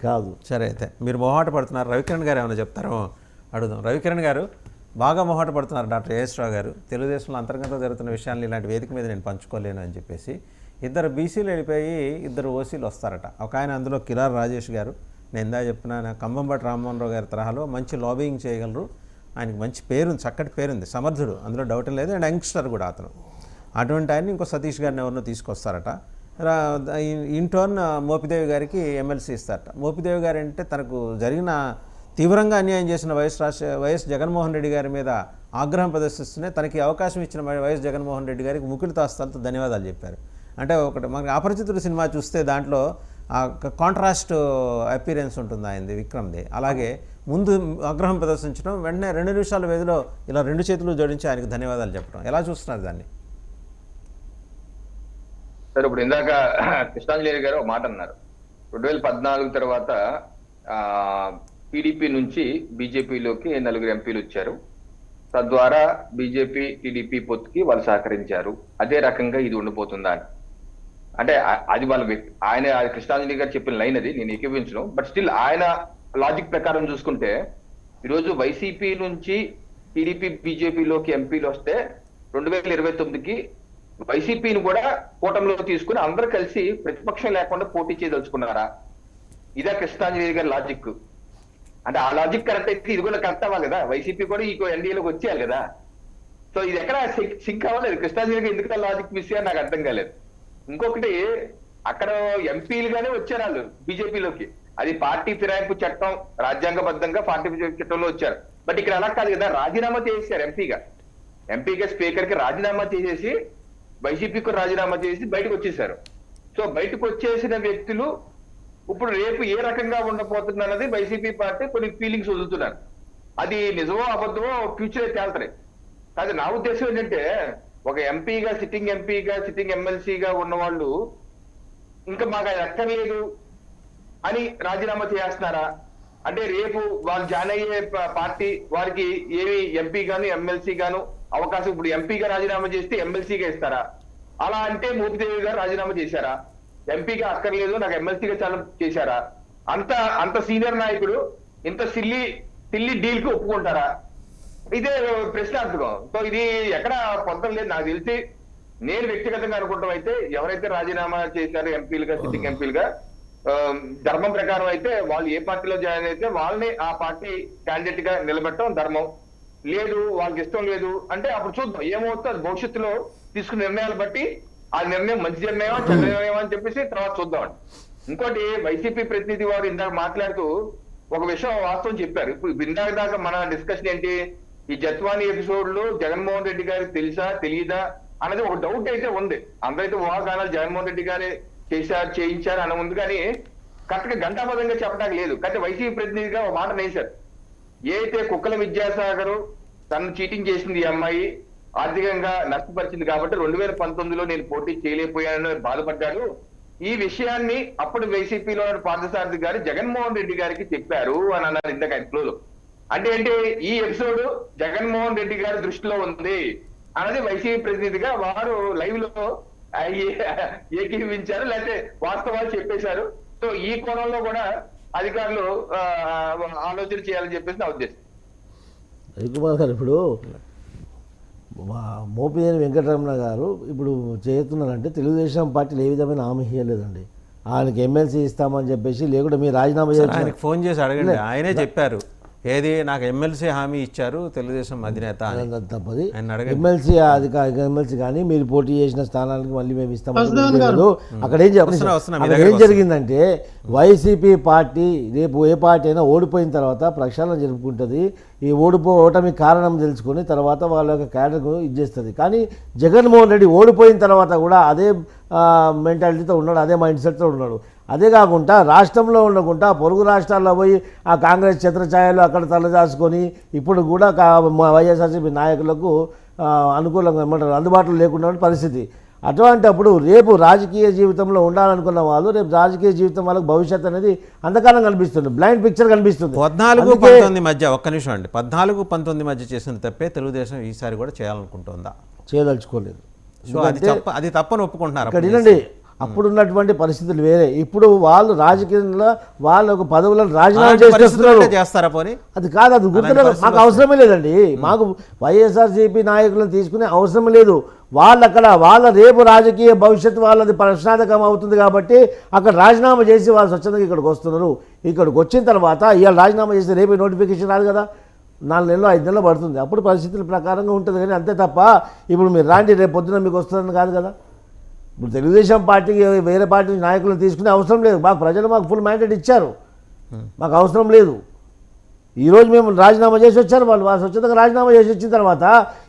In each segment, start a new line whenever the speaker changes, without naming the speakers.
కాదు.
సరే, అయితే మీరు మొహాట పడుతున్నారు. రవికిరణ్ గారు ఏమైనా చెప్తారో అడుగుదాం. రవికిరణ్ గారు బాగా మొహాట పడుతున్నారు. డాక్టర్ ఏఎస్ రావు గారు తెలుగుదేశంలో అంతర్గతంగా జరుగుతున్న విషయాన్ని ఇలాంటి వేదిక మీద నేను పంచుకోలేను అని చెప్పేసి, ఇద్దరు బీసీలు వెళ్ళిపోయి ఇద్దరు ఓసీలు వస్తారట. ఒక ఆయన అందులో కిలార్ రాజేష్ గారు, నేను ఇందా చెప్పిన కంబంబటి రామ్మోహన్ రావు గారి తరహాలో మంచి లాబింగ్ చేయగలరు. ఆయనకి మంచి పేరుంది, చక్కటి పేరుంది, సమర్థుడు, అందులో డౌట్ లేదు. అండ్ యంగ్స్టర్ కూడా అతను. అటువంటి ఆయన్ని ఇంకో సతీష్ గారిని ఎవరినో తీసుకొస్తారట. ఇన్ టర్న్ మోపిదేవి గారికి ఎమ్మెల్సీ ఇస్తారట. మోపిదేవి గారు అంటే తనకు జరిగిన తీవ్రంగా అన్యాయం చేసిన వైఎస్ జగన్మోహన్ రెడ్డి గారి మీద ఆగ్రహం ప్రదర్శిస్తూనే తనకి అవకాశం ఇచ్చిన వైఎస్ జగన్మోహన్ రెడ్డి గారికి ముకుళితో హస్తాలతో ధన్యవాదాలు చెప్పారు. అంటే ఒకటి మనకి అపరిచితుడు సినిమా చూస్తే దాంట్లో కాంట్రాస్ట్ అపీరెన్స్ ఉంటుంది ఆయనది, విక్రమ్ది. అలాగే ముందు ఆగ్రహం ప్రదర్శించడం, వెంటనే 2 నిమిషాల వ్యవధిలో ఇలా 2 చేతులు జోడించి ఆయనకు ధన్యవాదాలు చెప్పడం. ఎలా చూస్తున్నారు దాన్ని?
సార్, ఇప్పుడు ఇందాక కృష్ణాంజలి గారు ఒక మాట అన్నారు. 2014 తర్వాత టీడీపీ నుంచి బీజేపీలోకి 4 ఎంపీలు వచ్చారు. తద్వారా బీజేపీ టీడీపీ పొత్తుకి వాళ్ళు సహకరించారు. అదే రకంగా ఇది ఉండిపోతుందా అని అంటే అది వాళ్ళ ఆయన కృష్ణాంజలి గారు చెప్పిన లైన్, అది నేను ఏకీవించను. బట్ స్టిల్ ఆయన లాజిక్ ప్రకారం చూసుకుంటే ఈరోజు వైసీపీ నుంచి టీడీపీ బీజేపీలోకి ఎంపీలు వస్తే 2029కి వైసీపీని కూడా కూటమిలో తీసుకుని అందరూ కలిసి ప్రతిపక్షం లేకుండా పోటీ చేయదలుచుకున్నారా? ఇదే కృష్ణాంజలి గారి లాజిక్. అంటే ఆ లాజిక్ కరెక్ట్ అయితే ఇది కూడా కరెక్ట్ అవ్వాలి కదా, వైసీపీ కూడా ఈ ఎన్డీఏలోకి వచ్చేయాలి కదా. సో ఇది ఎక్కడ సింక్ అవ్వలేదు. కృష్ణాంజలి గారు ఎందుకంటే లాజిక్ మిస్ అయ్యారు నాకు అర్థం కాలేదు. ఇంకొకటి, అక్కడ ఎంపీలుగానే వచ్చారు వాళ్ళు బీజేపీలోకి. అది పార్టీ ఫిరాయింపు చట్టం, రాజ్యాంగబద్ధంగా పార్టీ చట్టంలో వచ్చారు. బట్ ఇక్కడ అలా కాదు కదా, రాజీనామా చేశారు. ఎంపీగా స్పీకర్ కి రాజీనామా చేసేసి వైసీపీకి రాజీనామా చేసి బయటకు వచ్చేసారు. సో బయటకు వచ్చేసిన వ్యక్తులు ఇప్పుడు రేపు ఏ రకంగా ఉండబోతున్నది వైసీపీ పార్టీ కొన్ని ఫీలింగ్స్ వదులుతున్నారు. అది నిజమో అబద్ధమో ఫ్యూచర్ తేల్తాయి. కాదు, నా ఉద్దేశం ఏంటంటే ఒక ఎంపీగా, సిట్టింగ్ ఎమ్మెల్సీగా ఉన్న వాళ్ళు ఇంకా మాకు అది అక్కర్లేదు అని రాజీనామా చేస్తున్నారా? అంటే రేపు వాళ్ళు జాయిన్ అయ్యే పార్టీ వారికి ఏమి ఎంపీ గాను ఎమ్మెల్సీ గాను అవకాశం, ఇప్పుడు ఎంపీగా రాజీనామా చేస్తే ఎమ్మెల్సీగా ఇస్తారా? అలా అంటే మోపిదేవి గారు రాజీనామా చేశారా? ఎంపీగా అక్కర్లేదు నాకు ఎమ్మెల్సీగా చాలా చేశారా? అంత సీనియర్ నాయకుడు ఇంత సిల్లి డీల్ కి ఒప్పుకుంటారా? ఇదే ప్రశ్నార్థకం. సో ఇది ఎక్కడ పొందడం లేదు నాకు తెలిసి. నేను వ్యక్తిగతంగా అనుకుంటాం అయితే ఎవరైతే రాజీనామా చేశారో ఎంపీలుగా, సిట్టింగ్ ఎంపీలుగా, ధర్మం ప్రకారం అయితే వాళ్ళు ఏ పార్టీలో జాయిన్ అయితే వాళ్ళని ఆ పార్టీ క్యాండిడేట్ గా నిలబెట్టడం ధర్మం. లేదు వాళ్ళకి ఇష్టం లేదు అంటే అప్పుడు చూద్దాం ఏమవుతుందో. భవిష్యత్తులో తీసుకున్న నిర్ణయాలు బట్టి ఆ నిర్ణయం మంచి నిర్ణయం, చెడ్డ నిర్ణయం అని చెప్పేసి తర్వాత చూద్దాం. ఇంకోటి, వైసీపీ ప్రతినిధి వారు ఇందాక మాట్లాడుతూ ఒక విషయం వాస్తవం చెప్పారు. ఇప్పుడు ఇందాక దాకా మన డిస్కషన్ ఏంటి, ఈ జత్వాని ఎపిసోడ్ లో జగన్మోహన్ రెడ్డి గారికి తెలుసా తెలియదా అన్నది ఒక డౌట్ అయితే ఉంది. అందరైతే ఊహాగానాలు జగన్మోహన్ రెడ్డి గారే చేయించారు అని ఉంది, కానీ కరెక్ట్ గా గంటాపదంగా చెప్పడానికి లేదు. కానీ వైసీపీ ప్రతినిధిగా ఒక మాట నేశారు. ఏ అయితే కుక్కల విద్యాసాగర్ తను చీటింగ్ చేసింది ఈ అమ్మాయి, ఆర్థికంగా నష్టపరిచింది కాబట్టి 2019లో నేను పోటీ చేయలేకపోయానని బాధపడ్డాడు. ఈ విషయాన్ని అప్పుడు వైసీపీలో పార్థసారథి గారు జగన్మోహన్ రెడ్డి గారికి చెప్పారు అని అన్నారు ఇందాక ఫ్లోలో. అంటే ఏంటి, ఈ ఎపిసోడ్ జగన్మోహన్ రెడ్డి గారి దృష్టిలో ఉంది అన్నది వైసీపీ ప్రతినిధిగా వారు లైవ్ లో ఏకీవించారు, లేకపోతే వాస్తవాలు చెప్పేశారు. సో ఈ కోణంలో కూడా అధికారులు ఆలోచన చేయాలని చెప్పేసి నా ఉద్దేశం.
రవికుమార్ గారు, ఇప్పుడు మోపిదేని వెంకటరమణ గారు ఇప్పుడు చేస్తున్నారంటే తెలుగుదేశం పార్టీలు ఏ విధమైన హామీ ఇవ్వలేదండి. ఆయనకి ఎమ్మెల్సీ ఇస్తామని చెప్పేసి, లేకుంటే మీరు రాజీనామా చేసి
ఆయనకు ఫోన్ చేసి అడగండి, ఆయనే చెప్పారు. ఏది నాకు ఎమ్మెల్సీ హామీ ఇచ్చారు తెలుగుదేశం అధినేత
తప్పది. ఎమ్మెల్సీ కానీ మీరు పోటీ చేసిన స్థానానికి మళ్ళీ మేము ఇస్తామని అక్కడ ఏం జరిగిందంటే, వైసీపీ పార్టీ రేపు ఏ పార్టీ అయినా ఓడిపోయిన తర్వాత ప్రక్షాళన జరుపుకుంటుంది. ఈ ఓటమి కారణం తెలుసుకొని తర్వాత వాళ్ళ యొక్క క్యాడర్కు ఇచ్చేస్తుంది. కానీ జగన్మోహన్ రెడ్డి ఓడిపోయిన తర్వాత కూడా అదే మెంటాలిటీతో ఉన్నాడు, అదే మైండ్ సెట్తో ఉన్నాడు. అదే కాకుండా రాష్ట్రంలో ఉండకుండా పొరుగు రాష్ట్రాల్లో పోయి ఆ కాంగ్రెస్ ఛత్రఛాయలు అక్కడ తలదాచుకొని ఇప్పుడు కూడా వైఎస్ఆర్సీపీ నాయకులకు అనుకూలంగా ఏమంటారు అందుబాటులో లేకుండా పరిస్థితి. అటువంటిప్పుడు రేపు రాజకీయ జీవితంలో ఉండాలనుకున్న వాళ్ళు రేపు రాజకీయ జీవితం వాళ్ళకి భవిష్యత్ అనేది అంధకారం కనిపిస్తుంది, బ్లైండ్ పిక్చర్ కనిపిస్తుంది.
14-19 మధ్య ఒక్క నిమిషం అండి, 14-19 మధ్య చేసిన తప్పే తెలుగుదేశం ఈసారి కూడా చేయాలనుకుంటుందా?
చేయదలుచుకోలేదు.
సో అది తప్పని ఒప్పుకుంటున్నారు.
ఇక్కడ ఏంటండి, అప్పుడు ఉన్నటువంటి పరిస్థితులు వేరే. ఇప్పుడు వాళ్ళు రాజకీయంలో వాళ్ళ ఒక పదవులను రాజీనామా చేస్తున్నారు.
చేస్తారా పోనీ?
అది కాదు, అది గుర్తులేదు. మాకు అవసరమే లేదండి. మాకు వైఎస్ఆర్సీపీ నాయకులను తీసుకునే అవసరం లేదు. వాళ్ళు అక్కడ వాళ్ళ రేపు రాజకీయ భవిష్యత్తు వాళ్ళది ప్రశ్నార్థకం అవుతుంది కాబట్టి అక్కడ రాజీనామా చేసి వాళ్ళు స్వచ్ఛందంగా ఇక్కడికి వస్తున్నారు. ఇక్కడికి వచ్చిన తర్వాత ఇవాళ రాజీనామా చేసి రేపు నోటిఫికేషన్ రాదు కదా, 4 నెలలు 5 నెలలు పడుతుంది. అప్పుడు పరిస్థితుల ప్రకారంగా ఉంటుంది. కానీ అంతే తప్ప ఇప్పుడు మీరు రాండి రేపు పొద్దున మీకు వస్తుందని కాదు కదా. ఇప్పుడు తెలుగుదేశం పార్టీకి వేరే పార్టీ నాయకులను తీసుకునే అవసరం లేదు. మాకు ప్రజలు మాకు ఫుల్ మ్యాండేట్ ఇచ్చారు, మాకు అవసరం లేదు. ఈరోజు మేము రాజీనామా చేసి వచ్చారు. వాళ్ళు స్వచ్ఛతగా రాజీనామా చేసి వచ్చిన తర్వాత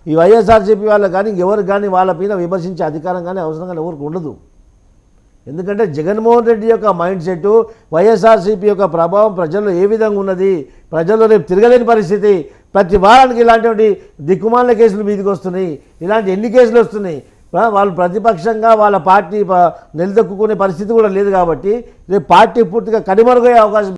ఈ వైఎస్ఆర్సీపీ వాళ్ళకి కానీ ఎవరికి కానీ వాళ్ళ పైన విమర్శించే అధికారం కానీ అవసరం కానీ ఎవరికి ఉండదు. ఎందుకంటే జగన్మోహన్ రెడ్డి యొక్క మైండ్ సెట్, వైఎస్ఆర్సీపీ యొక్క ప్రభావం ప్రజల్లో ఏ విధంగా ఉన్నది, ప్రజల్లో రేపు తిరగలేని పరిస్థితి. ప్రతి వారానికి ఇలాంటి దిక్కుమాల కేసులు మీదికి వస్తున్నాయి. ఇలాంటి ఎన్ని కేసులు వస్తున్నాయి. వాళ్ళు ప్రతిపక్షంగా వాళ్ళ పార్టీ నిలదొక్కునే పరిస్థితి కూడా లేదు. కాబట్టి రేపు పార్టీ పూర్తిగా కనుమరుగయ్యే అవకాశం